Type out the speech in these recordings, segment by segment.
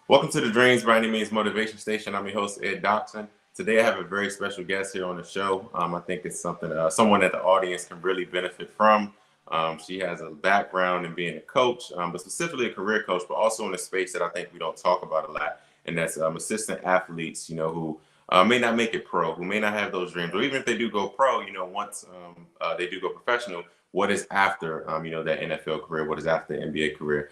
Welcome to the Dreams by Any Means Motivation Station. I'm your host, Ed Dobson. Today, I have a very special guest here on the show. I think it's someone that the audience can really benefit from. She has a background in being a coach, but specifically a career coach, but also in a space that I think we don't talk about a lot, and that's assistant athletes, who may not make it pro, who may not have those dreams, or even if they do go pro, once they do go professional, what is after, that NFL career, what is after the NBA career.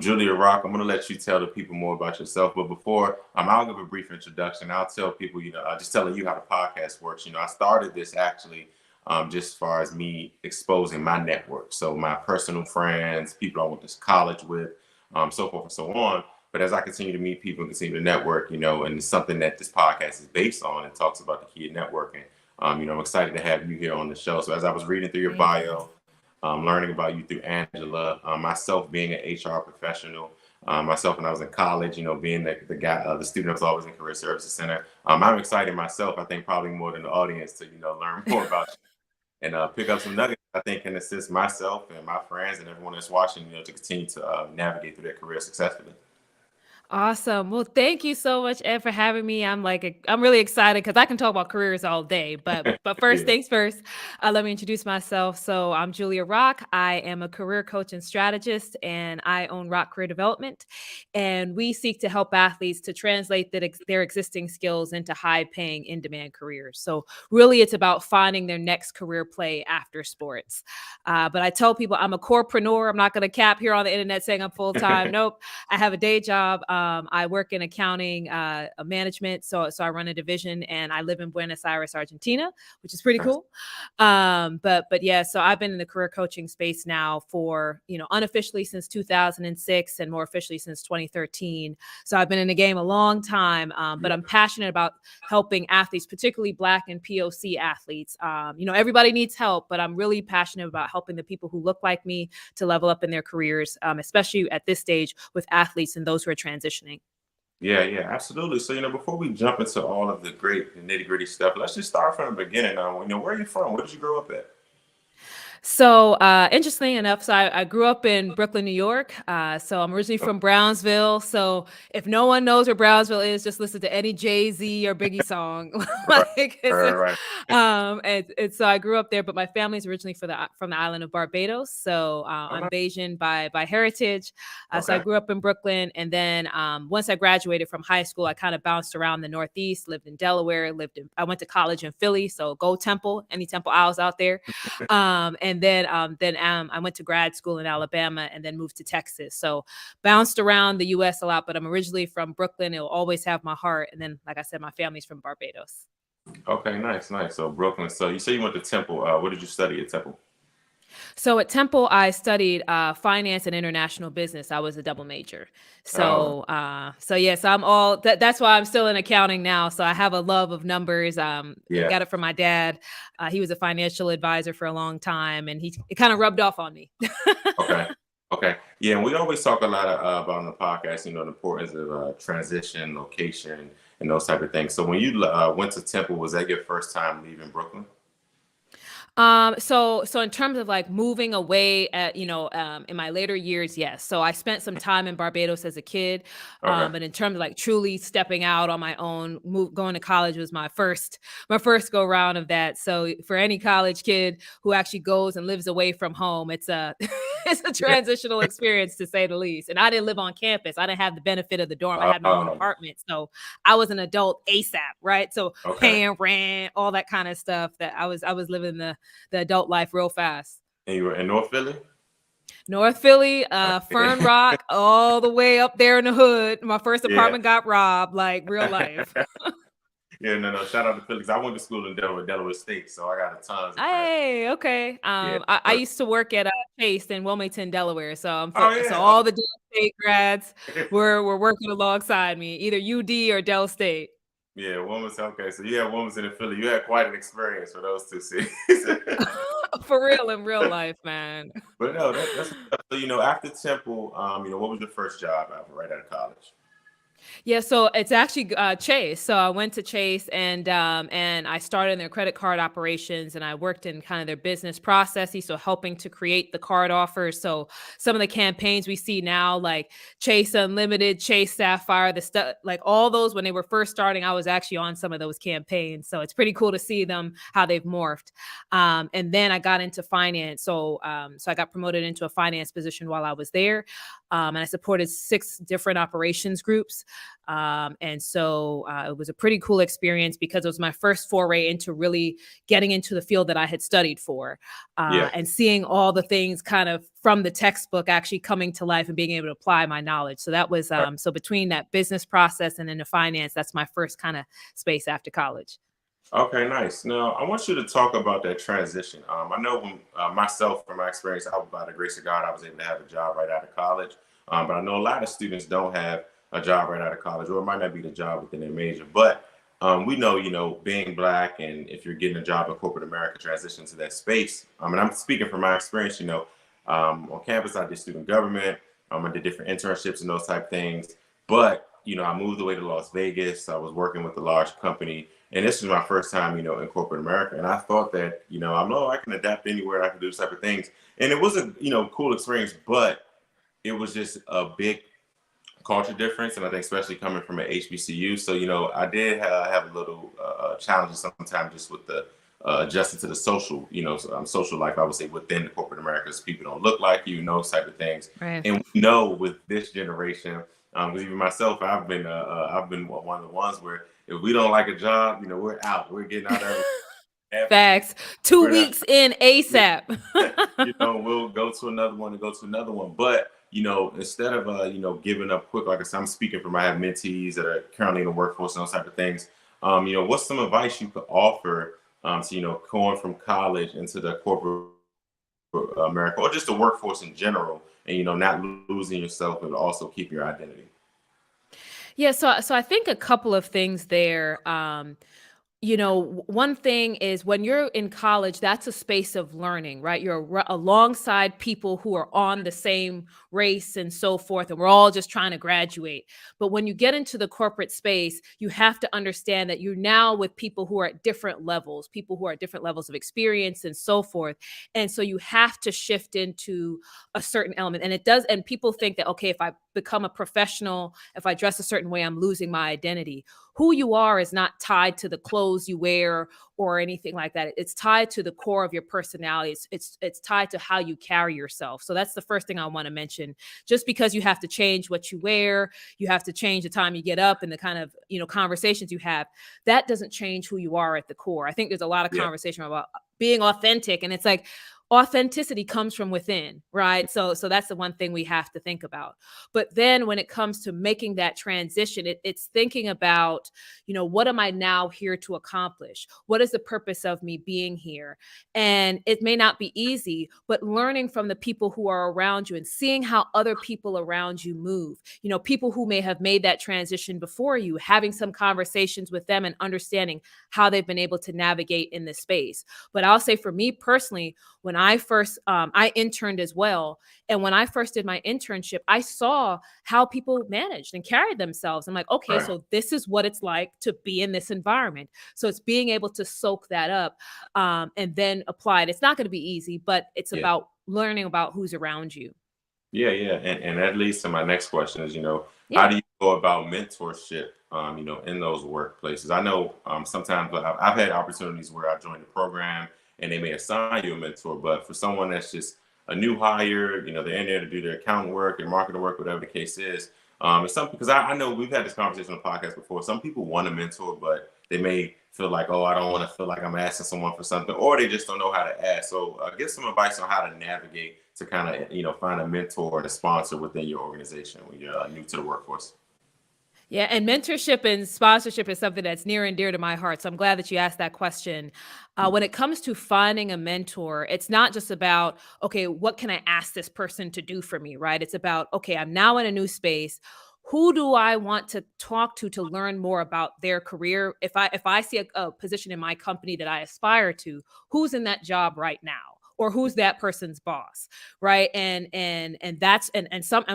Julia Rock, I'm going to let you tell the people more about yourself. But before, I'll give a brief introduction. I'll tell people, just telling you how the podcast works. I started this actually just as far as me exposing my network. So my personal friends, people I went to college with, so forth and so on. But as I continue to meet people and continue to network, and it's something that this podcast is based on and talks about the key of networking. I'm excited to have you here on the show. So as I was reading through your bio, learning about you through Angela, myself being an HR professional, myself when I was in college, being the guy, the student that was always in Career Services Center. I'm excited myself, I think probably more than the audience to, learn more about you and pick up some nuggets I think can assist myself and my friends and everyone that's watching, to continue to navigate through their career successfully. Awesome. Well, thank you so much, Ed, for having me. I'm really excited because I can talk about careers all day. But first Yeah. things first, let me introduce myself. So I'm Julia Rock. I am a career coach and strategist, and I own Rock Career Development. And we seek to help athletes to translate their existing skills into high-paying, in-demand careers. So really, it's about finding their next career play after sports. But I tell people I'm a corepreneur. I'm not going to cap here on the internet saying I'm full time. Nope. I have a day job. I work in accounting, management. So I run a division, and I live in Buenos Aires, Argentina, which is pretty cool. But yeah, so I've been in the career coaching space now for, unofficially since 2006 and more officially since 2013. So I've been in the game a long time, but I'm passionate about helping athletes, particularly Black and POC athletes. Everybody needs help, but I'm really passionate about helping the people who look like me to level up in their careers, especially at this stage with athletes and those who are transitioning. Yeah, absolutely. So, before we jump into all of the great nitty gritty stuff, let's just start from the beginning. Where are you from? Where did you grow up at? So, interestingly enough, I grew up in Brooklyn, New York. So I'm originally from Brownsville. So if no one knows where Brownsville is, just listen to any Jay-Z or Biggie song. Right, like it's right, a, right. and so I grew up there, but my family's originally from the island of Barbados. So Oh, I'm no. Bayesian by heritage. So I Okay. grew up in Brooklyn, and then once I graduated from high school, I kind of bounced around the Northeast, lived in Delaware, I went to college in Philly. So go Temple, any Temple Owls out there. And then I went to grad school in Alabama and then moved to Texas. So bounced around the U.S. a lot, but I'm originally from Brooklyn. It'll always have my heart. And then, like I said, my family's from Barbados. Okay, nice, nice. So Brooklyn. So you say you went to Temple. What did you study at Temple? So at Temple, I studied finance and international business. I was a double major. Oh, So yeah, so I'm all that's why I'm still in accounting now. So I have a love of numbers. I yeah. got it from my dad. He was a financial advisor for a long time, and it kind of rubbed off on me. Okay. Okay. Yeah, and we always talk a lot about on the podcast, the importance of transition, location, and those type of things. So when you went to Temple, was that your first time leaving Brooklyn? So in terms of like moving away in my later years, yes. So I spent some time in Barbados as a kid. Okay. But in terms of like truly stepping out on my own, going to college was my first go round of that. So for any college kid who actually goes and lives away from home, it's a it's a Yeah. transitional experience to say the least. And I didn't live on campus. I didn't have the benefit of the dorm. I had my own Um, apartment. So I was an adult ASAP, right? So okay. paying rent, all that kind of stuff that I was living the adult life real fast. And you were in North Philly? North Philly, Yeah. Fern Rock, all the way up there in the hood. My first Yeah. apartment got robbed, like real life. Yeah, no. Shout out to Philly 'cause I went to school in Delaware State, so I got a tons of friends. Hey, okay. Yeah. I used to work at Chase in Wilmington, Delaware. Oh So yeah. all the Dell State grads were working alongside me, either UD or Dell State. Yeah, Wilmington. Okay, so you had Wilmington and Philly. You had quite an experience for those two cities. For real in real life, man. But no, that's so, after Temple, what was your first job after right out of college? Yeah, so it's actually Chase. So I went to Chase and I started in their credit card operations and I worked in kind of their business processes, so helping to create the card offers. So some of the campaigns we see now, like Chase Unlimited, Chase Sapphire, the stuff like all those when they were first starting, I was actually on some of those campaigns. So it's pretty cool to see them how they've morphed. And then I got into finance. So I got promoted into a finance position while I was there, and I supported 6 different operations groups. And so it was a pretty cool experience because it was my first foray into really getting into the field that I had studied for, Yeah. and seeing all the things kind of from the textbook actually coming to life and being able to apply my knowledge. So that was so between that business process and then the finance, that's my first kind of space after college. Okay, nice. Now, I want you to talk about that transition. I know when myself, from my experience, by the grace of God, I was able to have a job right out of college. But I know a lot of students don't have a job right out of college, or it might not be the job within their major. But we know, being Black, and if you're getting a job in corporate America, transition to that space. And I'm speaking from my experience. On campus, I did student government. I did different internships and those type things. But I moved away to Las Vegas. I was working with a large company, and this was my first time, in corporate America. And I thought that, I can adapt anywhere. I can do this type of things. And it was a, cool experience, but it was just a big culture difference. And I think especially coming from an HBCU. So, I did have a little challenges sometimes just with the adjusting to the social, social life, I would say, within the corporate Americas. People don't look like those type of things. Right. And we know with this generation, because even myself, I've been one of the ones where if we don't like a job, we're out. We're getting out of it. Facts. 2 We're not. weeks in ASAP. We'll go to another one and go to another one. But instead of giving up quick, like I said, I'm speaking from, I have mentees that are currently in the workforce and those type of things. What's some advice you could offer to going from college into the corporate America, or just the workforce in general, and not losing yourself, but also keep your identity? Yeah, so I think a couple of things there. One thing is when you're in college, that's a space of learning, right? You're alongside people who are on the same race and so forth, and we're all just trying to graduate. But when you get into the corporate space, you have to understand that you're now with people who are at different levels, people who are at different levels of experience and so forth. And so you have to shift into a certain element. And it does, and people think that, okay, if I become a professional, if I dress a certain way, I'm losing my identity. Who you are is not tied to the clothes you wear or anything like that. It's tied to the core of your personality. It's tied to how you carry yourself. So that's the first thing I want to mention. Just because you have to change what you wear, you have to change the time you get up and the kind of, conversations you have, that doesn't change who you are at the core. I think there's a lot of Yeah. conversation about being authentic, and it's like authenticity comes from within, right? So that's the one thing we have to think about. But then when it comes to making that transition, it's thinking about, what am I now here to accomplish? What is the purpose of me being here? And it may not be easy, but learning from the people who are around you and seeing how other people around you move, people who may have made that transition before you, having some conversations with them and understanding how they've been able to navigate in this space. But I'll say for me personally, when I first, I interned as well. And when I first did my internship, I saw how people managed and carried themselves. I'm like, okay, Right. so this is what it's like to be in this environment. So it's being able to soak that up, and then apply it. It's not going to be easy, but it's Yeah. about learning about who's around you. Yeah. And that leads to my next question is, how Yeah. do you go about mentorship, in those workplaces? I know sometimes I've had opportunities where I joined the program and they may assign you a mentor, but for someone that's just a new hire, they're in there to do their accounting work, their marketing work, whatever the case is. It's something, because I know we've had this conversation on the podcast before. Some people want a mentor, but they may feel like, oh, I don't want to feel like I'm asking someone for something, or they just don't know how to ask. So give some advice on how to navigate to kind of, find a mentor and a sponsor within your organization when you're new to the workforce. Yeah, and mentorship and sponsorship is something that's near and dear to my heart. So I'm glad that you asked that question. When it comes to finding a mentor, it's not just about, okay, what can I ask this person to do for me, right? It's about, okay, I'm now in a new space. Who do I want to talk to learn more about their career? If I see a position in my company that I aspire to, who's in that job right now? or who's that person's boss, right? And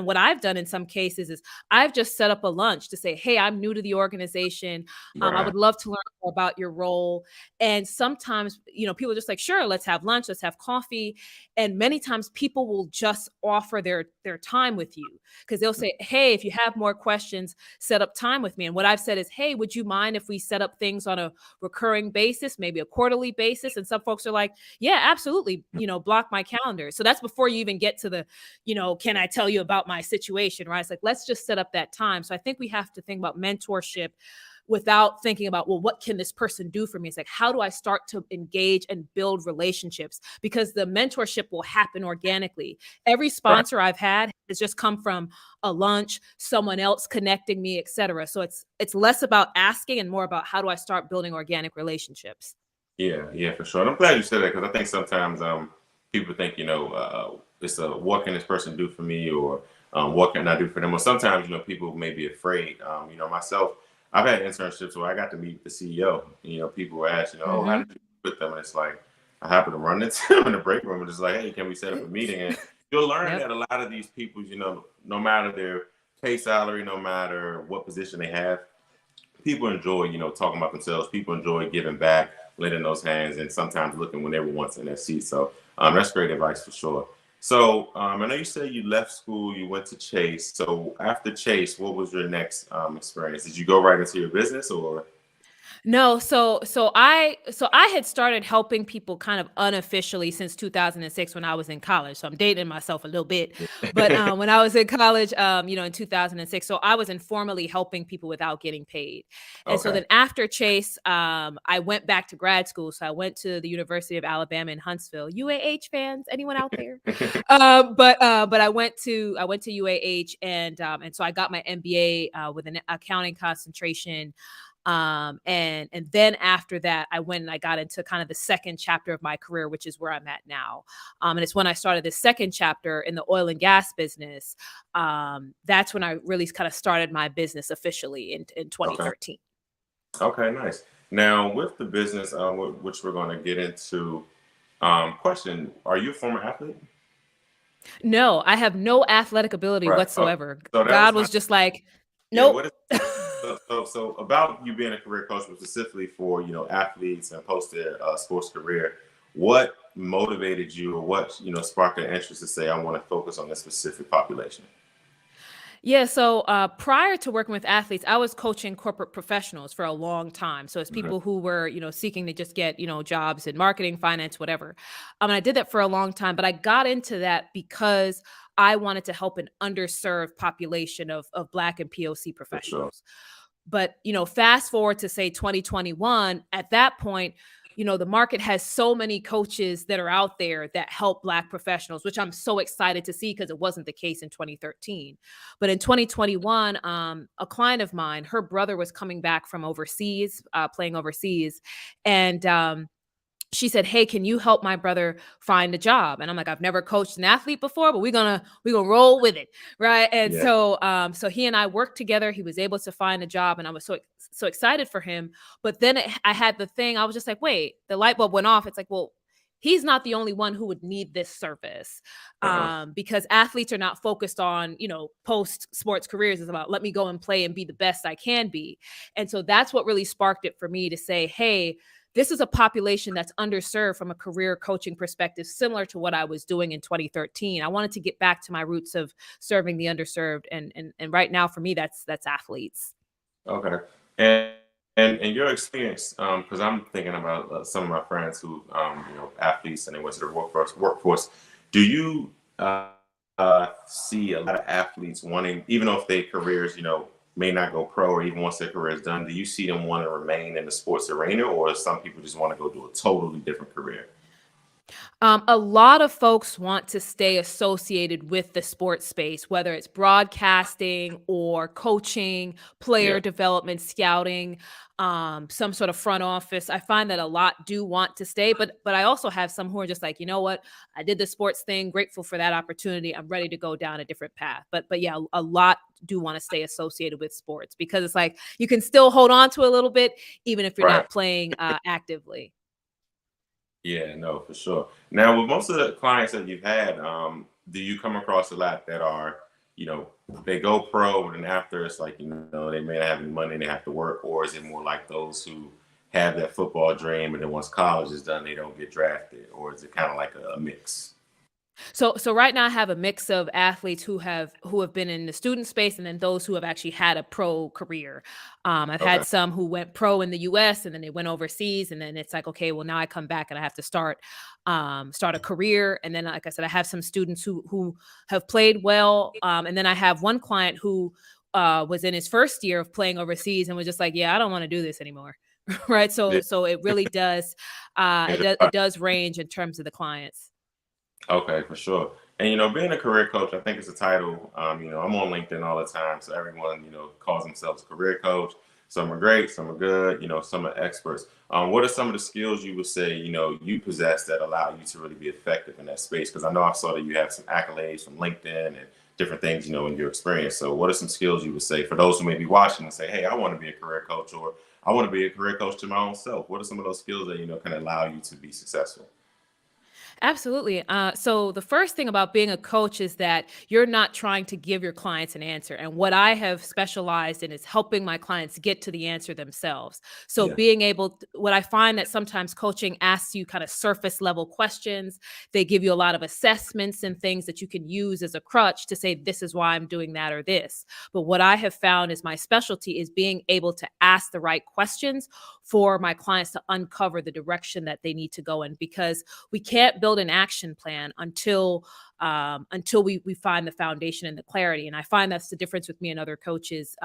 what I've done in some cases is I've just set up a lunch to say, hey, I'm new to the organization. I Right. would love to learn more about your role. And sometimes, people are just like, sure, let's have lunch, let's have coffee. And many times people will just offer their time with you, because they'll say, hey, if you have more questions, set up time with me. And what I've said is, hey, would you mind if we set up things on a recurring basis, maybe a quarterly basis? And some folks are like, yeah, absolutely, block my calendar. So that's before you even get to the, can I tell you about my situation, right? It's like, let's just set up that time. So I think we have to think about mentorship without thinking about, well, what can this person do for me? It's like, how do I start to engage and build relationships? Because the mentorship will happen organically. Every Right. sponsor I've had has just come from a lunch, someone else connecting me, etc. So it's less about asking and more about, how do I start building organic relationships? Yeah, yeah, for sure. And I'm glad you said that, because I think sometimes people think, it's what can this person do for me, or what can I do for them? Or sometimes, people may be afraid. Myself, I've had internships where I got to meet the CEO. People ask, oh, how Hmm. did you meet with them? And it's like, I happen to run into them in the break room and just like, hey, can we set up a meeting? And you'll learn Yep. that a lot of these people, no matter their pay salary, no matter what position they have, people enjoy, talking about themselves. People enjoy giving back, lending those hands, and sometimes looking when everyone's in their seat. So that's great advice for sure. So I know you said you left school, you went to Chase. So after Chase, what was your next experience? Did you go right into your business, or? No, so I had started helping people kind of unofficially since 2006 when I was in college. So I'm dating myself a little bit, but when I was in college, in 2006, so I was informally helping people without getting paid. And so Okay. then after Chase, I went back to grad school. So I went to the University of Alabama in Huntsville. UAH fans, anyone out there? But I went to UAH, and so I got my MBA with an accounting concentration. And then after that, I went and I got into kind of the second chapter of my career, which is where I'm at now. And it's when I started the second chapter in the oil and gas business. That's when I really kind of started my business officially in Okay. 2013. Okay. Nice. Now, with the business, which we're going to get into, question: are you a former athlete? No, I have no athletic ability Right. Okay. whatsoever. So that God was my was just like, Yeah. nope. What is so about you being a career coach, but specifically for athletes and post their sports career? What motivated you, or what sparked an interest to say, I want to focus on this specific population? Yeah, so prior to working with athletes, I was coaching corporate professionals for a long time. So it's Mhm. people who were, seeking to just get, jobs in marketing, finance, whatever. And I did that for a long time, but I got into that because I wanted to help an underserved population of Black and POC For sure. professionals. But, fast forward to say 2021, at that point, the market has so many coaches that are out there that help Black professionals, which I'm so excited to see because it wasn't the case in 2013. But in 2021, a client of mine, her brother was coming back from overseas, playing overseas. And she said, hey, can you help my brother find a job? And I'm like, I've never coached an athlete before, but we're gonna roll with it, right? And Yeah. so he and I worked together. He was able to find a job, and I was so excited for him. But then I had the thing, I was just like, wait, the light bulb went off. It's like, well, he's not the only one who would need this service, Uh-huh. because athletes are not focused on, post sports careers. It's about, let me go and play and be the best I can be. And so that's what really sparked it for me to say, hey, this is a population that's underserved from a career coaching perspective, similar to what I was doing in 2013. I wanted to get back to my roots of serving the underserved, and right now for me, that's athletes. Okay. And and your experience, because I'm thinking about some of my friends who, athletes, and they went to the workforce. Do you see a lot of athletes wanting, even though if their careers, may not go pro, or even once their career is done, do you see them want to remain in the sports arena, or some people just want to go do a totally different career? A lot of folks want to stay associated with the sports space, whether it's broadcasting or coaching, Yeah. player development, scouting, some sort of front office. I find that a lot do want to stay, but I also have some who are just like, you know what, I did the sports thing, grateful for that opportunity. I'm ready to go down a different path. But yeah, a lot do want to stay associated with sports because it's like you can still hold on to a little bit, even if you're Right. not playing actively. Yeah, no, for sure. Now, with most of the clients that you've had, do you come across a lot that are, you know, they go pro and then after it's like, they may not have any money and they have to work, or is it more like those who have that football dream and then once college is done, they don't get drafted, or is it kind of like a mix? So right now I have a mix of athletes who have been in the student space and then those who have actually had a pro career. I've Okay. had some who went pro in the US and then they went overseas and then it's like, okay, well now I come back and I have to start a career. And then like I said, I have some students who have played well. And then I have one client who was in his first year of playing overseas and was just like, yeah, I don't want to do this anymore. Right. Yeah. So it really does Yeah, it does range in terms of the clients. okay, for sure. And being a career coach, I think it's a title. I'm on LinkedIn all the time, so everyone calls themselves career coach. Some are great, some are good. Some are experts. What are some of the skills you would say you possess that allow you to really be effective in that space? Because I know I saw that you have some accolades from LinkedIn and different things in your experience. So, what are some skills you would say for those who may be watching and say, "Hey, I want to be a career coach," or "I want to be a career coach to my own self"? What are some of those skills that can allow you to be successful? Absolutely. So the first thing about being a coach is that you're not trying to give your clients an answer. And what I have specialized in is helping my clients get to the answer themselves. So Yeah, being what I find that sometimes coaching asks you kind of surface level questions. They give you a lot of assessments and things that you can use as a crutch to say, this is why I'm doing that or this. But what I have found is my specialty is being able to ask the right questions for my clients to uncover the direction that they need to go in, because we can't build an action plan until we find the foundation and the clarity. And I find that's the difference with me and other coaches,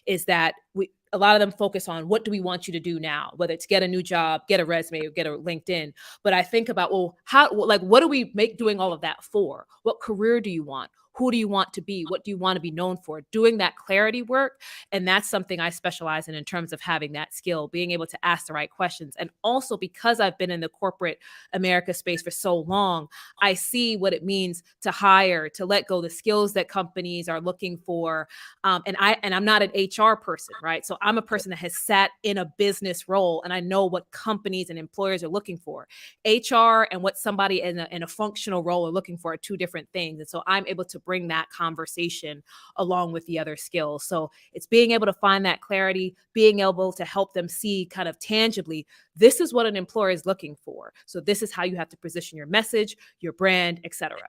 is that we a lot of them focus on what do we want you to do now, whether it's get a new job, get a resume, or get a LinkedIn. But I think about, well, like what do we make doing all of that for? What career do you want? Who do you want to be? What do you want to be known for? Doing that clarity work. And that's something I specialize in terms of having that skill, being able to ask the right questions. And also because I've been in the corporate America space for so long, I see what it means to hire, to let go, the skills that companies are looking for. And I'm not an HR person, right? So I'm a person that has sat in a business role and I know what companies and employers are looking for. HR and what somebody in a functional role are looking for are two different things. And so I'm able to bring that conversation along with the other skills. So it's being able to find that clarity, being able to help them see kind of tangibly, this is what an employer is looking for. So this is how you have to position your message, your brand, etc.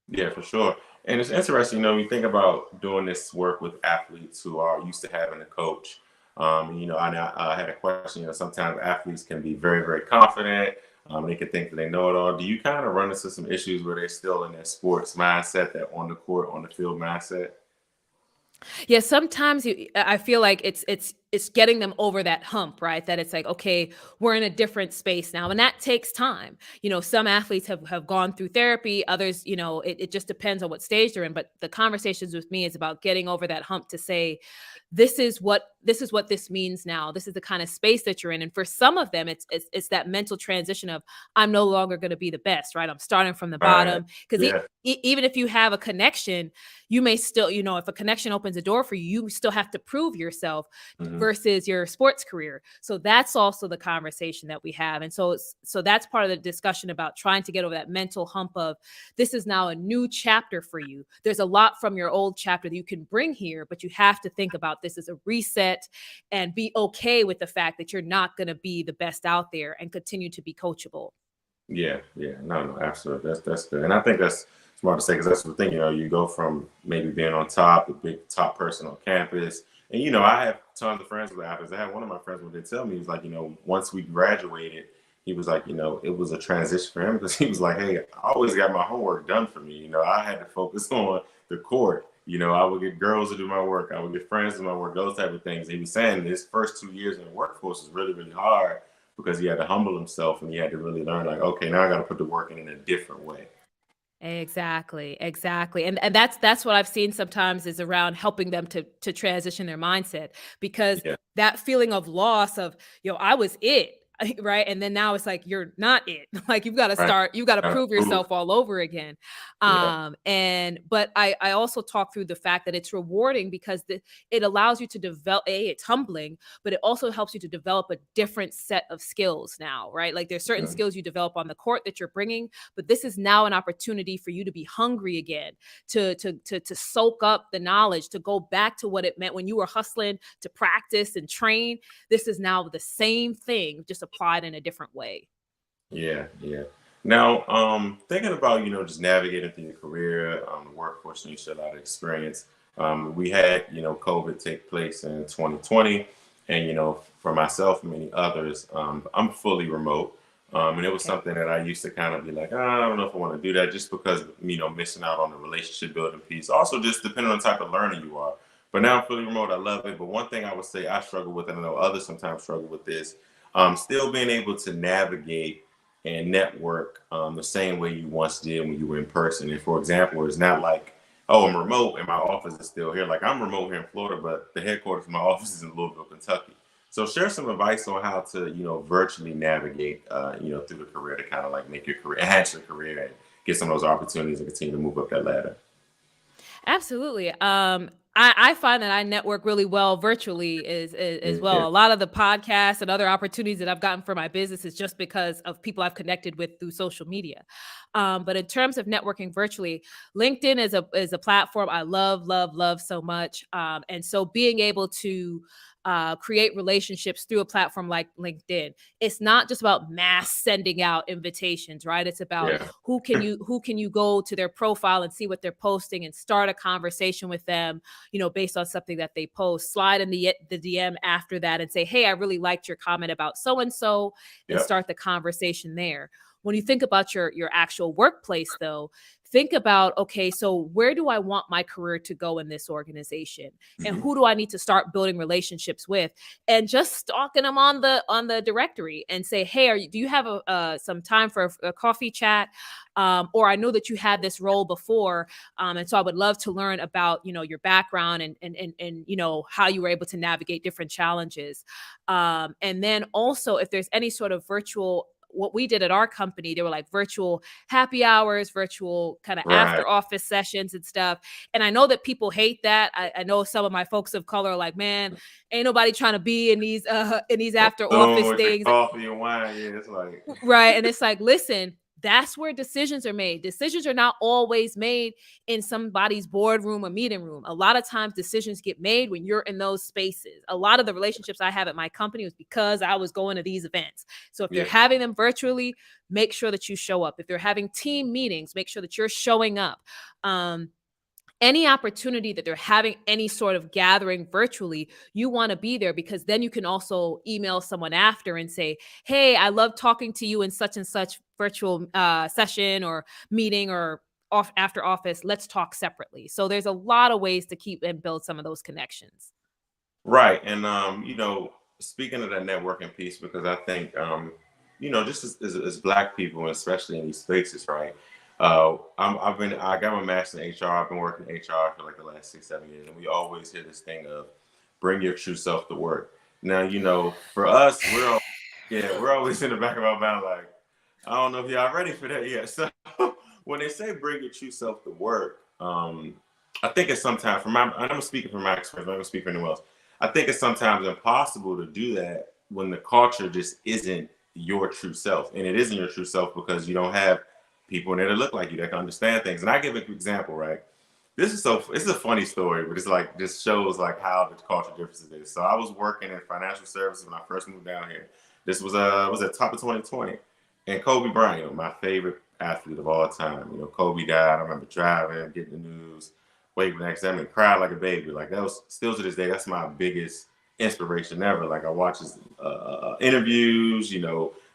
yeah, for sure. And it's interesting, you think about doing this work with athletes who are used to having a coach. I had a question. Sometimes athletes can be very, very confident. They can think that they know it all. Do you kind of run into some issues where they're still in their sports mindset, that on the court, on the field mindset? Yeah, sometimes I feel like it's getting them over that hump, right? That it's like, okay, we're in a different space now, and that takes time. Some athletes have gone through therapy, others, it just depends on what stage they're in. But the conversations with me is about getting over that hump to say, this is what this means now. This is the kind of space that you're in. And for some of them, it's that mental transition of I'm no longer going to be the best, right? I'm starting from the Right. bottom because Yeah. even if you have a connection, you may still, if a connection opens a door for you, you still have to prove yourself Hmm. versus your sports career. So that's also the conversation that we have. And so that's part of the discussion about trying to get over that mental hump of this is now a new chapter for you. There's a lot from your old chapter that you can bring here, but you have to think about this as a reset and be okay with the fact that you're not going to be the best out there and continue to be coachable. Yeah, yeah, no, no, absolutely. That's good, and I think that's smart to say because that's the thing. You go from maybe being on top, the big top person on campus, and I have tons of friends with athletes. I had one of my friends when they tell me he was like, once we graduated, he was like, it was a transition for him because he was like, hey, I always got my homework done for me. I had to focus on the court. I would get girls to do my work. I would get friends to do my work. Those type of things. He was saying his first 2 years in the workforce is really, really hard because he had to humble himself and he had to really learn like, okay, now I got to put the work in a different way. Exactly, exactly. And that's what I've seen sometimes is around helping them to transition their mindset because Yeah. that feeling of loss of, I was it. right? And then now it's like you're not it. Like Right. you've got to prove Prove. yourself all over again. Yeah. And but I also talk through the fact that it's rewarding because it allows you to develop. It's humbling, but it also helps you to develop a different set of skills now, right? Like there's certain Yeah. skills you develop on the court that you're bringing, but this is now an opportunity for you to be hungry again, to soak up the knowledge, to go back to what it meant when you were hustling to practice and train. This is now the same thing, just applied in a different way. Yeah, yeah. Now, thinking about, just navigating through your career, the workforce, and you share a lot of experience. We had, COVID take place in 2020, and for myself and many others, I'm fully remote. And it was Okay. something that I used to kind of be like, I don't know if I want to do that, just because, missing out on the relationship building piece. Also, just depending on the type of learner you are. But now I'm fully remote. I love it. But one thing I would say I struggle with, and I know others sometimes struggle with this, still being able to navigate and network the same way you once did when you were in person. And for example, it's not like, oh, I'm remote and my office is still here. Like I'm remote here in Florida, but the headquarters of my office is in Louisville, Kentucky. So share some advice on how to, virtually navigate, through the career to kind of like make your career, enhance your career and get some of those opportunities and continue to move up that ladder. Absolutely. I find that I network really well virtually as Yeah. well. A lot of the podcasts and other opportunities that I've gotten for my business is just because of people I've connected with through social media. But in terms of networking virtually, LinkedIn is a platform I love, love, love so much. And so being able to create relationships through a platform like LinkedIn, it's not just about mass sending out invitations, right? It's about Yeah. who can you go to their profile and see what they're posting and start a conversation with them, based on something that they post. Slide in the DM after that and say, hey, I really liked your comment about so and Yep. start the conversation there. When you think about your actual workplace, though, think about, okay, so where do I want my career to go in this organization, and Hmm. who do I need to start building relationships with, and just stalking them on the directory and say, hey, do you have some time for a coffee chat? Or I know that you had this role before, and so I would love to learn about your background and how you were able to navigate different challenges. And then also, if there's any sort of virtual, what we did at our company, they were like virtual happy hours, virtual kind of Right. after office sessions and stuff. And I know that people hate that. I know some of my folks of color are like, man, ain't nobody trying to be in these after Soon office with your things. coffee and wine, yeah, it's like, Right. And it's like, listen, that's where decisions are made. Decisions are not always made in somebody's boardroom or meeting room. A lot of times decisions get made when you're in those spaces. A lot of the relationships I have at my company was because I was going to these events. So if they're yeah, having them virtually, make sure that you show up. If they're having team meetings, make sure that you're showing up. Um, any opportunity that they're having any sort of gathering virtually, you want to be there, because then you can also email someone after and say, hey, I love talking to you in such and such virtual session or meeting or off after office. Let's talk separately. So there's a lot of ways to keep and build some of those connections. right. And speaking of that networking piece, because I think just as Black people, and especially in these spaces, right? I got my master's in HR. I've been working in HR for like the last 6, 7 years, and we always hear this thing of bring your true self to work. Now, for us, we're always in the back of our mind like, I don't know if y'all ready for that yet. So when they say bring your true self to work, I think it's sometimes I'm speaking from my experience. I'm not gonna speak for anyone else. I think it's sometimes impossible to do that when the culture just isn't your true self, and it isn't your true self because you don't have people in there that look like you that can understand things. And I give an example, right? This is a funny story, but it's like this shows like how the culture differences is. So I was working in financial services when I first moved down here. This was at top of 2020, and Kobe Bryant, my favorite athlete of all time. Kobe died. I remember driving, getting the news, wake the next day, and cried like a baby. Like that was still to this day. That's my biggest inspiration ever. Like I watch his interviews.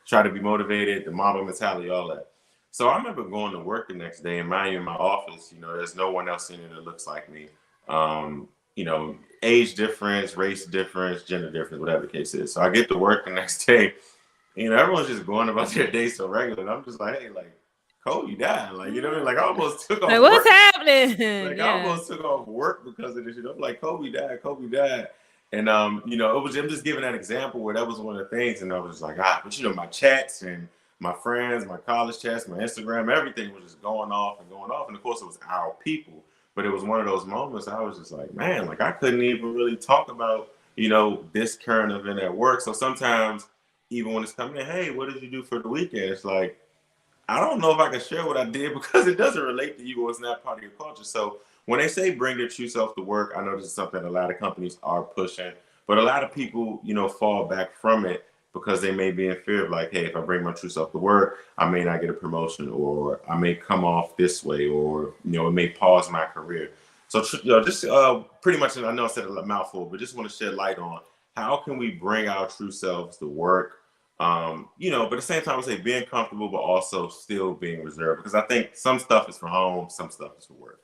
Try to be motivated, the Mamba mentality, all that. So I remember going to work the next day, and mind you, in my office, there's no one else in there that looks like me. Age difference, race difference, gender difference, whatever the case is. So I get to work the next day. Everyone's just going about their day so regular. And I'm just like, hey, like, Cole, you died. Like, you know what I mean? Like, I almost took Like, off what's work. happening? Like, I Yeah. almost took off work because of this. I'm like, Kobe died. Kobe died. And I'm just giving that example where that was one of the things, and I was like, but my chats and my friends, my college chats, my Instagram, everything was just going off and going off. And of course, it was our people, but it was one of those moments I was just like, man, like I couldn't even really talk about, this current event at work. So sometimes, even when it's coming in, hey, what did you do for the weekend? It's like, I don't know if I can share what I did because it doesn't relate to you or it's not part of your culture. So when they say bring your true self to work, I know this is something a lot of companies are pushing, but a lot of people, fall back from it because they may be in fear of like, hey, if I bring my true self to work, I may not get a promotion or I may come off this way or, it may pause my career. So, just pretty much, I know I said a mouthful, but just want to shed light on how can we bring our true selves to work, but at the same time, I say being comfortable, but also still being reserved because I think some stuff is for home, some stuff is for work.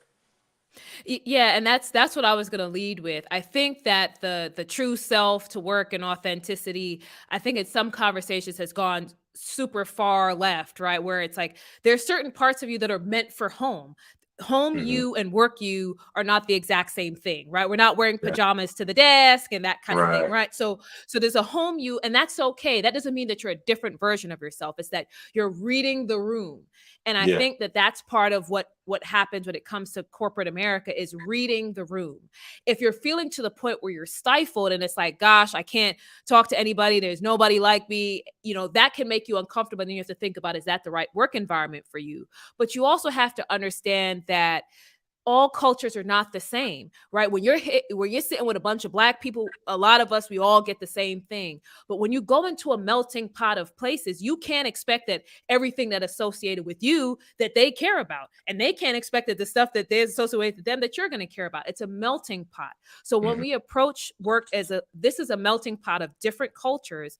Yeah, and that's what I was going to lead with. I think that the true self to work and authenticity, I think in some conversations has gone super far left, right? Where it's like there's certain parts of you that are meant for home. Home Hmm. you and work you are not the exact same thing, right? We're not wearing Yeah. pajamas to the desk and that kind of thing, Right. right? So there's a home you, and that's okay. That doesn't mean that you're a different version of yourself. It's that you're reading the room. And I Yeah. think that that's part of what happens when it comes to corporate America is reading the room. If you're feeling to the point where you're stifled and it's like, gosh, I can't talk to anybody, there's nobody like me, that can make you uncomfortable. And then you have to think about, is that the right work environment for you? But you also have to understand that all cultures are not the same, right? When you're sitting with a bunch of Black people, a lot of us, we all get the same thing. But when you go into a melting pot of places, you can't expect that everything that associated with you that they care about, and they can't expect that the stuff that there's associated with them that you're going to care about. It's a melting pot. So when Hmm. we approach work this is a melting pot of different cultures,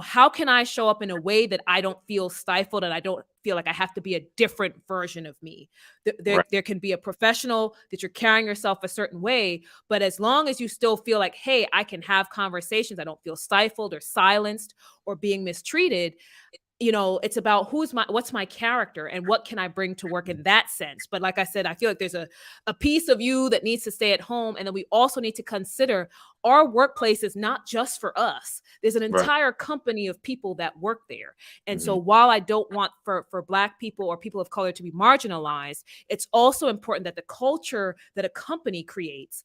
how can I show up in a way that I don't feel stifled and I don't feel like I have to be a different version of me? Right. There can be a professional that you're carrying yourself a certain way, but as long as you still feel like, hey, I can have conversations, I don't feel stifled or silenced or being mistreated, it's about what's my character and what can I bring to work in that sense. But like I said, I feel like there's a piece of you that needs to stay at home. And then we also need to consider our workplace is not just for us. There's an Right. entire company of people that work there. And so Hmm. while I don't want for Black people or people of color to be marginalized, it's also important that the culture that a company creates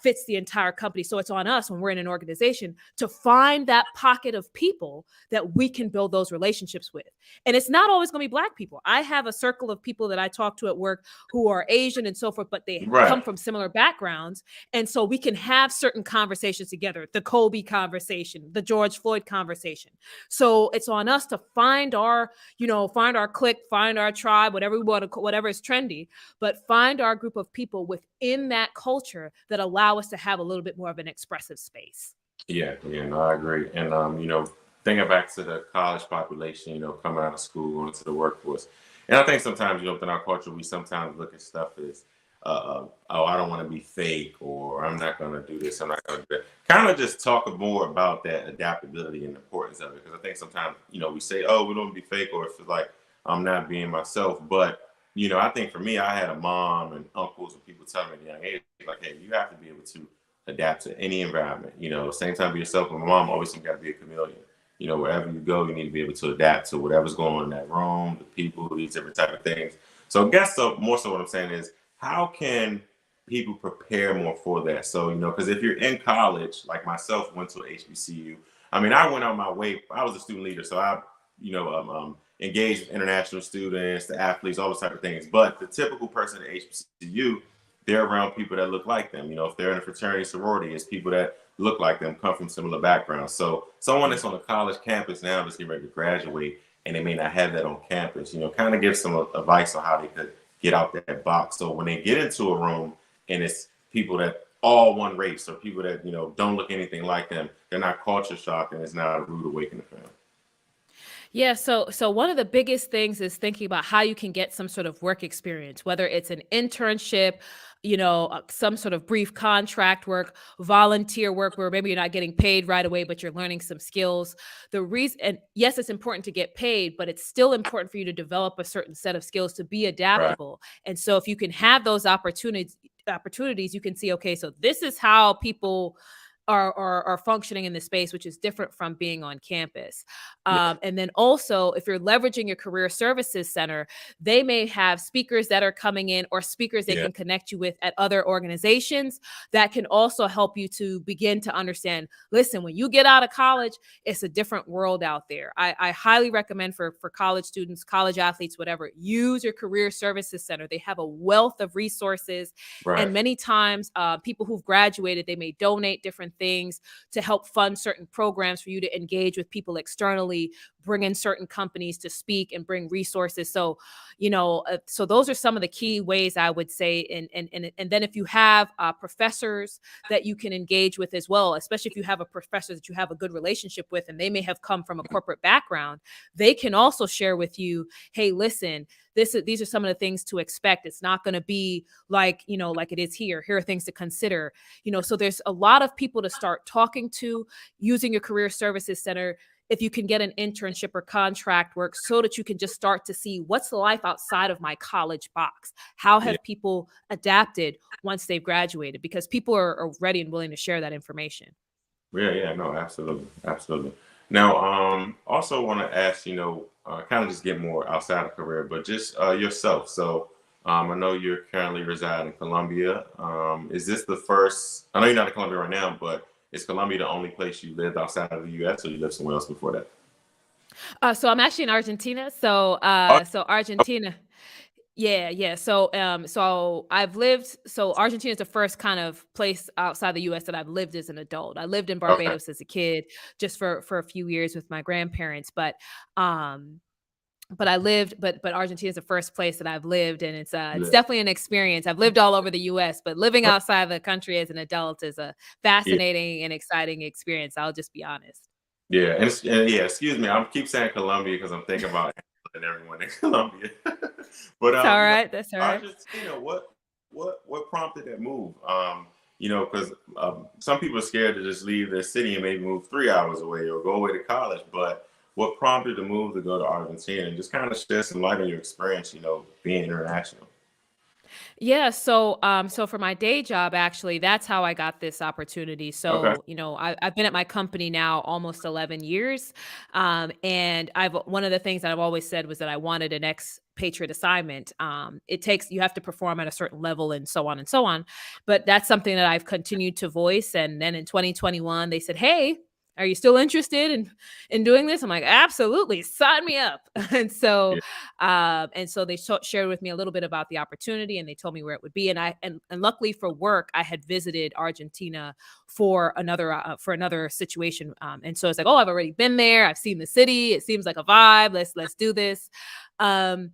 fits the entire company. So it's on us when we're in an organization to find that pocket of people that we can build those relationships with. And it's not always going to be Black people. I have a circle of people that I talk to at work who are Asian and so forth, but they Right. come from similar backgrounds. And so we can have certain conversations together, the Kobe conversation, the George Floyd conversation. So it's on us to find find our clique, find our tribe, whatever we want to, whatever is trendy, but find our group of people within that culture that allow us to have a little bit more of an expressive space. Yeah. Yeah. No, I agree. And thinking back to the college population, coming out of school, going into the workforce, and I think sometimes, within our culture, we sometimes look at stuff as, oh, I don't want to be fake, or I'm not going to do this, I'm not going to do that. Kind of just talk more about that adaptability and the importance of it, because I think sometimes, we say, oh, we don't be fake, or it's like I'm not being myself, but I think for me, I had a mom and uncles and people telling me at a young age, like, hey, you have to be able to adapt to any environment. Same time be yourself. And my mom always said you got to be a chameleon. Wherever you go, you need to be able to adapt to whatever's going on in that room, the people, these different type of things. So I guess more so what I'm saying is how can people prepare more for that? So, because if you're in college, like myself, went to HBCU. I mean, I went on my way. I was a student leader, so I, engaged with international students, the athletes, all those type of things. But the typical person at HBCU, they're around people that look like them. If they're in a fraternity, sorority, it's people that look like them, come from similar backgrounds. So someone that's on a college campus now that's getting ready to graduate and they may not have that on campus, kind of give some advice on how they could get out that box. So when they get into a room and it's people that all one race or people that, don't look anything like them, they're not culture shocked and it's not a rude awakening for them. Yeah, so one of the biggest things is thinking about how you can get some sort of work experience, whether it's an internship, some sort of brief contract work, volunteer work where maybe you're not getting paid right away, but you're learning some skills. The reason, and yes, it's important to get paid, but it's still important for you to develop a certain set of skills to be Right. adaptable. And so if you can have those opportunities, you can see, okay, so this is how people are functioning in the space, which is different from being on campus. Yeah. And then also, if you're leveraging your career services center, they may have speakers that are coming in or speakers they Yeah. can connect you with at other organizations that can also help you to begin to understand. Listen, when you get out of college, it's a different world out there. I highly recommend for college students, college athletes, whatever, use your career services center. They have a wealth of resources, Right. and many times people who've graduated, they may donate different things to help fund certain programs for you to engage with people externally, bring in certain companies to speak and bring resources. So, so those are some of the key ways I would say. And then if you have professors that you can engage with as well, especially if you have a professor that you have a good relationship with and they may have come from a corporate background, they can also share with you, hey, listen, these are some of the things to expect. It's not going to be like, like it is here. Here are things to consider. So there's a lot of people to start talking to using your career services center. If you can get an internship or contract work so that you can just start to see what's life outside of my college box. How Yeah. have people adapted once they've graduated? Because people are ready and willing to share that information. Yeah, yeah, no, absolutely, absolutely. Now, also want to ask, kind of just get more outside of career, but just yourself. So, I know you're currently reside in Colombia. Is this the first? I know you're not in Colombia right now, but is Colombia the only place you lived outside of the U.S., or you lived somewhere else before that? So I'm actually in Argentina. So Oh, Argentina. Yeah, yeah. So I've lived. So Argentina is the first kind of place outside the U.S. that I've lived as an adult. I lived in okay, Barbados as a kid, just for a few years with my grandparents. Um, but I lived, but Argentina is the first place that I've lived, and it's yeah, definitely an experience. I've lived all over the U.S., but living outside the country as an adult is a yeah, fascinating and exciting experience. I'll just be honest. yeah, yeah. Excuse me, I keep saying Colombia because I'm thinking about and everyone in Colombia. But It's all right. That's all right. Argentina, what prompted that move? Because some people are scared to just leave their city and maybe move 3 hours away or go away to college. But what prompted the move to go to Argentina and just kind of shed some light on your experience, being international? Yeah, so for my day job, actually, that's how I got this opportunity. Okay. So, I've been at my company now almost 11 years. And I've one of the things that I've always said was that I wanted an expatriate assignment. You have to perform at a certain level and so on and so on. But that's something that I've continued to voice. And then in 2021, they said, hey, are you still interested in doing this? I'm like, absolutely, sign me up. Yeah. And so they shared with me a little bit about the opportunity, and they told me where it would be. And luckily for work, I had visited Argentina for another situation. And so it's like, oh, I've already been there. I've seen the city. It seems like a vibe. Let's do this. Um,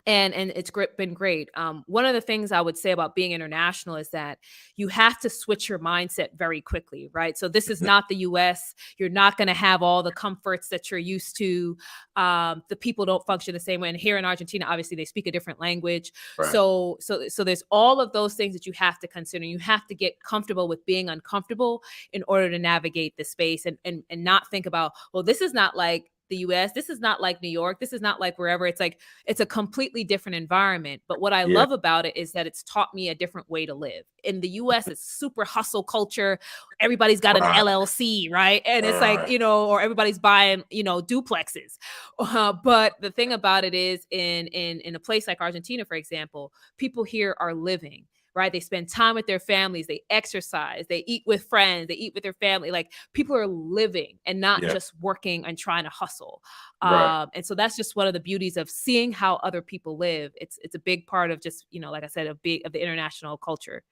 and it's been great. One of the things I would say about being international is that you have to switch your mindset very quickly, right? So this is not the US. You're not going to have all the comforts that you're used to. The people don't function the same way. And here in Argentina, obviously, they speak a different language. Right. So there's all of those things that you have to consider. You have to get comfortable with being uncomfortable in order to navigate the space and not think about, well, this is not like the US. This is not like New York. This is not like wherever. It's like it's a completely different environment. But what I Yeah. love about it is that it's taught me a different way to live. In the US, it's super hustle culture. Everybody's got an Right. LLC, right? And it's like, Right. or everybody's buying, duplexes. But the thing about it is in a place like Argentina, for example, people here are living. Right. They spend time with their families. They exercise. They eat with friends. They eat with their family. Like people are living and not Yeah. just working and trying to hustle. Right. And so that's just one of the beauties of seeing how other people live. It's a big part of just, like I said, of the international culture.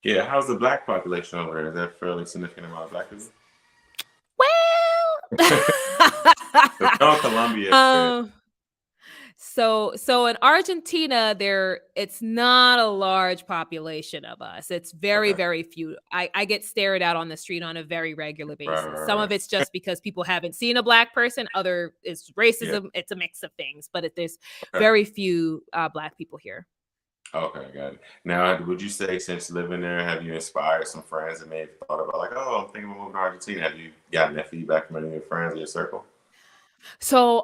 Yeah. How's the black population over there? Is that a fairly significant amount of black people? Well, 'Cause I know Colombia. um, so in Argentina, it's not a large population of us. It's very, Okay. very few. I get stared at on the street on a very regular Right. basis. Some Right. of Right. it's just because people haven't seen a black person. Other is Yeah. racism. It's a mix of things, but there's Okay. very few black people here. Okay, got it. Now, would you say since living there, have you inspired some friends that may have thought about like, oh, I'm thinking of moving to Argentina? Have you gotten that feedback from any of your friends in your circle? So,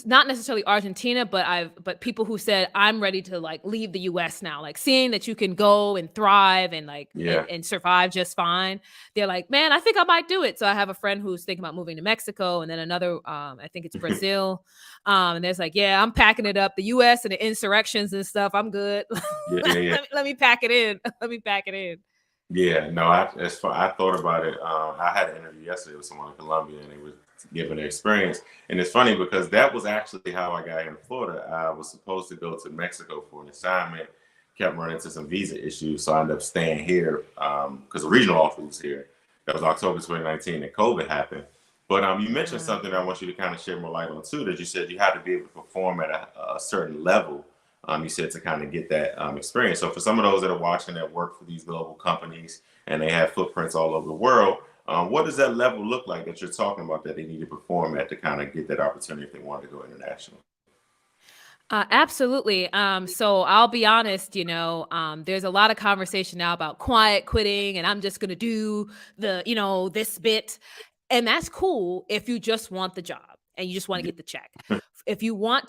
not necessarily Argentina, but people who said, "I'm ready to, like, leave the US now," like, seeing that you can go and thrive and, like, Yeah. and survive just fine. They're like, "Man, I think I might do it." So I have a friend who's thinking about moving to Mexico, and then another, I think it's Brazil. And there's like, "Yeah, I'm packing it up. The US and the insurrections and stuff, I'm good. Yeah, yeah, yeah. Let me pack it in. Let me pack it in." Yeah, no, as far I thought about it. I had an interview yesterday with someone in Colombia, and they were giving their experience. And it's funny because that was actually how I got here in Florida. I was supposed to go to Mexico for an assignment, kept running into some visa issues, so I ended up staying here because the regional office was here. That was October 2019, and COVID happened. But you mentioned Mm. something I want you to kind of shed more light on too. That you said you had to be able to perform at a certain level, you said, to kind of get that experience. So for some of those that are watching that work for these global companies and they have footprints all over the world, what does that level look like that you're talking about that they need to perform at to kind of get that opportunity if they want to go international? Absolutely. So I'll be honest, there's a lot of conversation now about quiet quitting, and I'm just going to do this bit. And that's cool if you just want the job and you just want to Yeah. get the check. If you want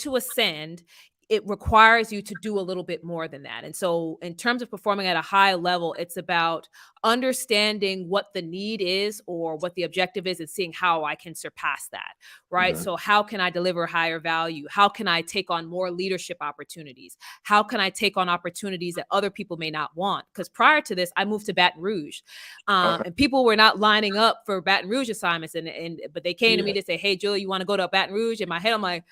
to ascend, it requires you to do a little bit more than that. And so in terms of performing at a high level, it's about understanding what the need is or what the objective is and seeing how I can surpass that. Right. Mhm. So, how can I deliver higher value? How can I take on more leadership opportunities? How can I take on opportunities that other people may not want? Because prior to this, I moved to Baton Rouge, Okay. and people were not lining up for Baton Rouge assignments. But they came to me Yeah. to say, "Hey, Julie, you want to go to Baton Rouge?" In my head, I'm like,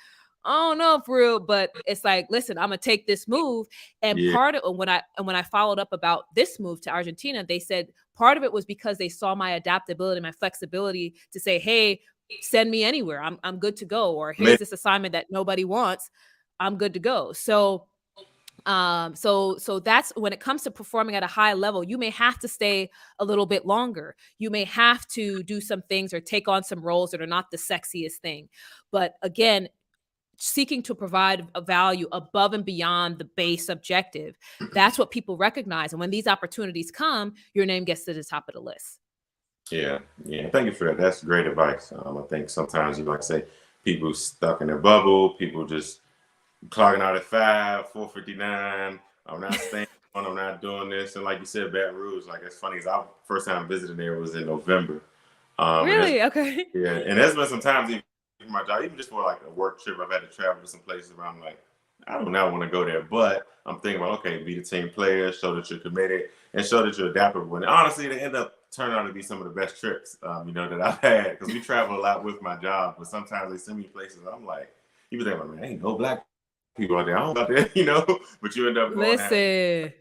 I don't know for real, but it's like, listen, I'm gonna take this move. And Yeah. part of when I followed up about this move to Argentina, they said part of it was because they saw my adaptability, my flexibility to say, hey, send me anywhere. I'm good to go. Or Ma- here's this assignment that nobody wants. I'm good to go. So that's when it comes to performing at a high level, you may have to stay a little bit longer. You may have to do some things or take on some roles that are not the sexiest thing. But again, seeking to provide a value above and beyond the base objective, that's what people recognize. And when these opportunities come, your name gets to the top of the list. Yeah. Yeah. Thank you for that. That's great advice. I think sometimes you like say people stuck in their bubble, people just clocking out at 5, 4:59. I'm not staying on. I'm not doing this. And like you said, Baton Rouge. Like it's funny because I first time visiting there was in November. And that's Really? Okay. yeah. And there's been some times even for my job, even just for like a work trip, I've had to travel to some places where I'm like, I do not want to go there, but I'm thinking about okay, be the team player, show that you're committed, and show that you're adaptable. And honestly, they end up turning out to be some of the best trips, that I've had because we travel a lot with my job. But sometimes they send me places I'm like, you be thinking, man, ain't no black people out there. I don't know about that, but you end up going to have. Listen,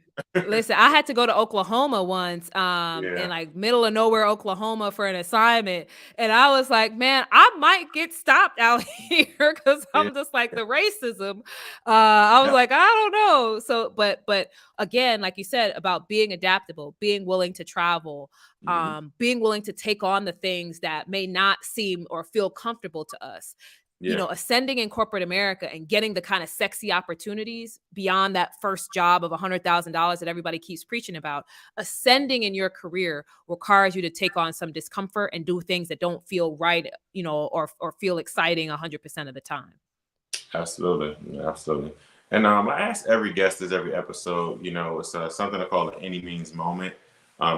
listen, I had to go to Oklahoma once, in Yeah, like middle of nowhere, Oklahoma for an assignment. And I was like, man, I might get stopped out here because yeah, I'm just like the racism. I was yeah, like, I don't know. So, but again, like you said, about being adaptable, being willing to travel, mhm, being willing to take on the things that may not seem or feel comfortable to us, yeah, ascending in corporate America and getting the kind of sexy opportunities beyond that first job of $100,000 that everybody keeps preaching about. Ascending in your career requires you to take on some discomfort and do things that don't feel right, or feel exciting 100% of the time. absolutely, yeah, absolutely. And I ask every guest this every episode. It's something I call the any means moment.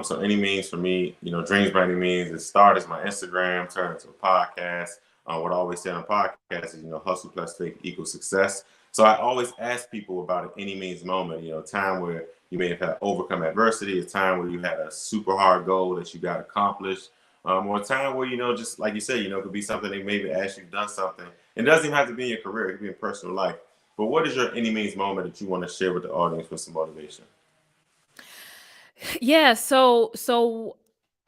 So any means for me, dreams by any means. It started as my Instagram, turned into a podcast. What I always say on a podcast is, hustle plus faith equals success. So I always ask people about an any means moment. A time where you may have had overcome adversity, a time where you had a super hard goal that you got accomplished, or a time where just like you said, it could be something they maybe asked you've done something. It doesn't even have to be in your career; it could be in personal life. But what is your any means moment that you want to share with the audience for some motivation? Yeah, so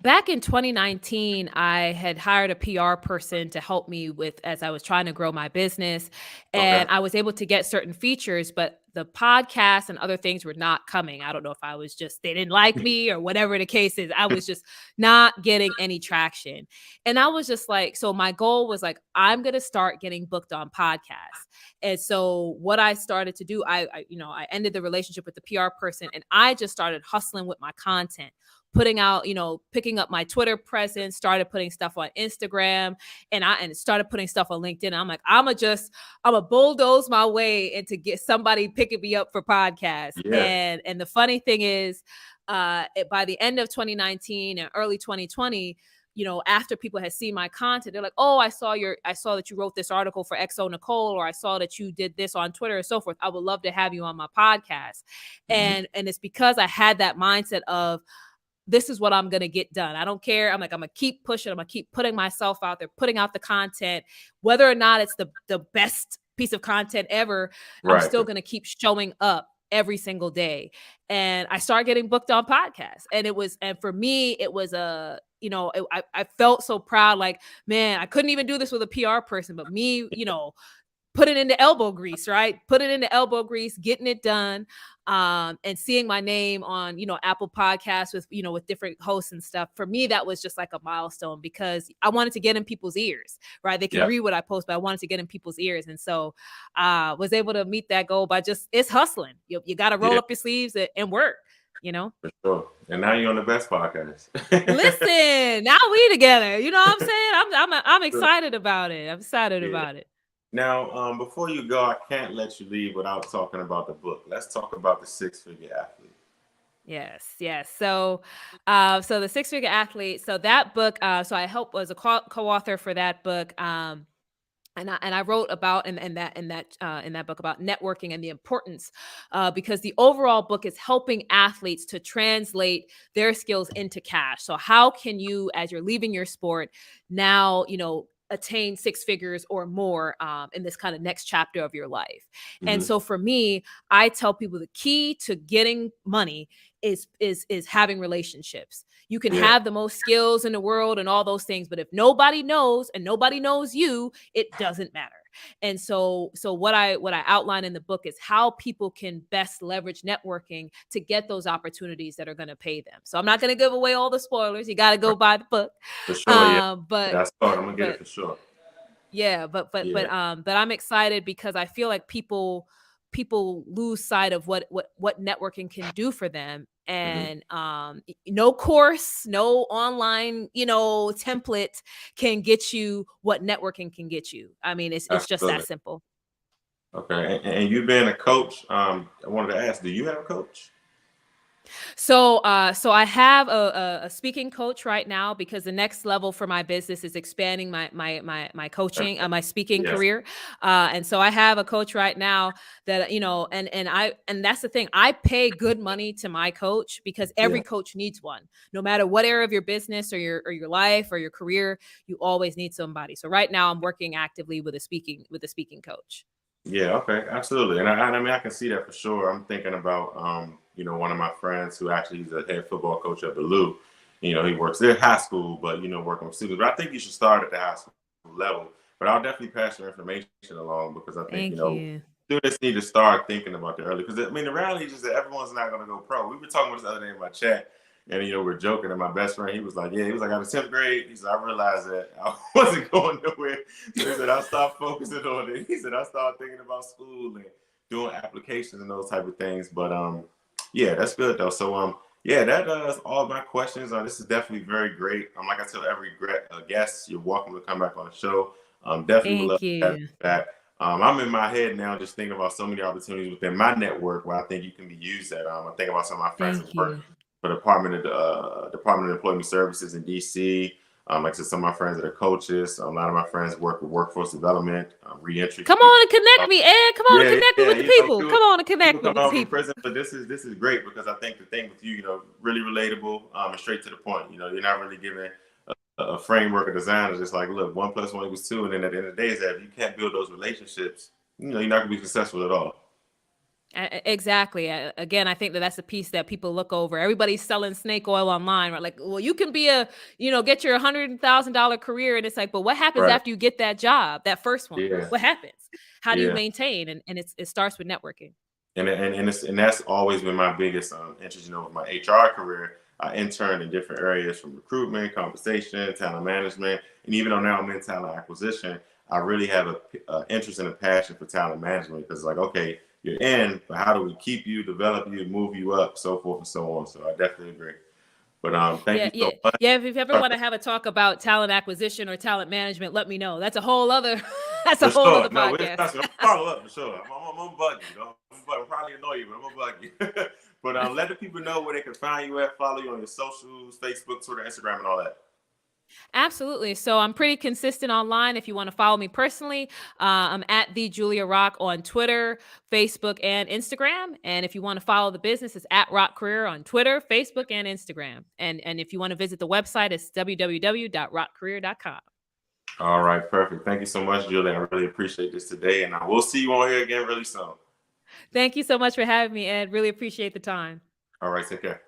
back in 2019, I had hired a PR person to help me with as I was trying to grow my business, Okay. and I was able to get certain features, but the podcast and other things were not coming. I don't know if I was just they didn't like me or whatever the case is. I was just not getting any traction. And I was just like, so my goal was like, I'm going to start getting booked on podcasts. And so what I started to do, I ended the relationship with the PR person and I just started hustling with my content, putting out, picking up my Twitter presence, started putting stuff on Instagram, and started putting stuff on LinkedIn. I'm like, I'm a bulldoze my way into get somebody picking me up for podcasts. Yeah. And the funny thing is, by the end of 2019 and early 2020, after people had seen my content, they're like, oh, I saw that you wrote this article for XO Nicole, or I saw that you did this on Twitter and so forth. I would love to have you on my podcast. And it's because I had that mindset of, this is what I'm going to get done. I don't care. I'm going to keep pushing. I'm going to keep putting myself out there, putting out the content, whether or not it's the best piece of content ever. Right. I'm still going to keep showing up every single day. And I started getting booked on podcasts. And for me, it was I felt so proud. Like, man, I couldn't even do this with a PR person, but me, put it into elbow grease, right? Put it into elbow grease, getting it done. And seeing my name on, Apple Podcasts with different hosts and stuff. For me, that was just like a milestone, because I wanted to get in people's ears, right? They can read what I post, but I wanted to get in people's ears. And so was able to meet that goal by it's hustling. You got to roll up your sleeves and work. For sure. And now you're on the best podcast. Listen, now we together. You know what I'm saying? I'm excited about it. I'm excited about it. Now, before you go, I can't let you leave without talking about the book. Let's talk about the Six-Figure Athlete. Yes. So the Six-Figure Athlete. So that book. So I was a co-author for that book. And I wrote about in that book about networking and the importance, because the overall book is helping athletes to translate their skills into cash. So how can you, as you're leaving your sport now, attain six figures or more in this kind of next chapter of your life? And so for me, I tell people the key to getting money is having relationships. You can have the most skills in the world and all those things, but if nobody knows and nobody knows you, it doesn't matter. And so what I outline in the book is how people can best leverage networking to get those opportunities that are going to pay them. So I'm not going to give away all the spoilers. You got to go buy the book. For sure, But that's hard. I'm gonna get it for sure. Yeah, but I'm excited because I feel like people lose sight of what networking can do for them. And no course, no online, template can get you what networking can get you. I mean, it's just that simple. Okay. And you being a coach, I wanted to ask, do you have a coach? So I have a speaking coach right now, because the next level for my business is expanding my coaching, my speaking career. And so I have a coach right now that, and that's the thing. I pay good money to my coach because every coach needs one. No matter what area of your business or your life or your career, you always need somebody. So right now I'm working actively with a speaking coach. Yeah, okay, absolutely. And I mean, I can see that for sure. I'm thinking about, one of my friends who actually is a head football coach at Bellew. He works there high school, but, working with students. But I think you should start at the high school level. But I'll definitely pass your information along, because I think, students need to start thinking about the early. Because, I mean, the reality is just that everyone's not going to go pro. We were talking about this the other day in my chat. And, we're joking, and my best friend, he was like, out of 10th grade, he said, I realized that I wasn't going nowhere. So he said, I stopped focusing on it. He said, I started thinking about school and doing applications and those type of things. But, that's good, though. So, that does all my questions. This is definitely very great. Like I tell every guest, you're welcome to come back on the show. Definitely would love to have you back. I'm in my head now just thinking about so many opportunities within my network where I think you can be used at. I think about some of my friends that work for the Department of Employment Services in DC. Like I said, some of my friends that are coaches. A lot of my friends work with workforce development, reentry. Come on and connect me, Ed. Come on and connect me with the people. Come on and connect me with the people. Prison, but this is great, because I think the thing with you, really relatable and straight to the point. You're not really giving a framework or design. It's just like, look, 1 + 1 = 2, and then at the end of the day, is that if you can't build those relationships, you're not gonna be successful at all. Exactly. Again, I think that's a piece that people look over. Everybody's selling snake oil online, right? Like, well, you can be get your $100,000 career, and it's like, but what happens after you get that job, that first one? Yeah. What happens? How do you maintain? And it starts with networking. And that's always been my biggest interest. With my HR career, I interned in different areas, from recruitment, compensation, talent management, and even though now I'm in talent acquisition, I really have a interest and a passion for talent management, because like, okay, you're in, but how do we keep you, develop you, move you up, so forth and so on. So I definitely agree. But thank Yeah, you so yeah, much. yeah. If you ever want to have a talk about talent acquisition or talent management, let me know. That's a whole other. That's a For whole sure. other No, we're podcast. discussing. I'm follow up for sure. I'm gonna bug you. I'm probably annoy you, but I'm gonna bug you. But let the people know where they can find you at, follow you on your socials, Facebook, Twitter, Instagram, and all that. Absolutely. So I'm pretty consistent online. If you want to follow me personally, I'm at the Julia Rock on Twitter, Facebook, and Instagram. And if you want to follow the business, it's at Rock Career on Twitter, Facebook, and Instagram. And if you want to visit the website, it's www.rockcareer.com. All right, perfect. Thank you so much, Julie. I really appreciate this today, and I will see you on here again really soon. Thank you so much for having me, Ed. Really appreciate the time. All right, take care.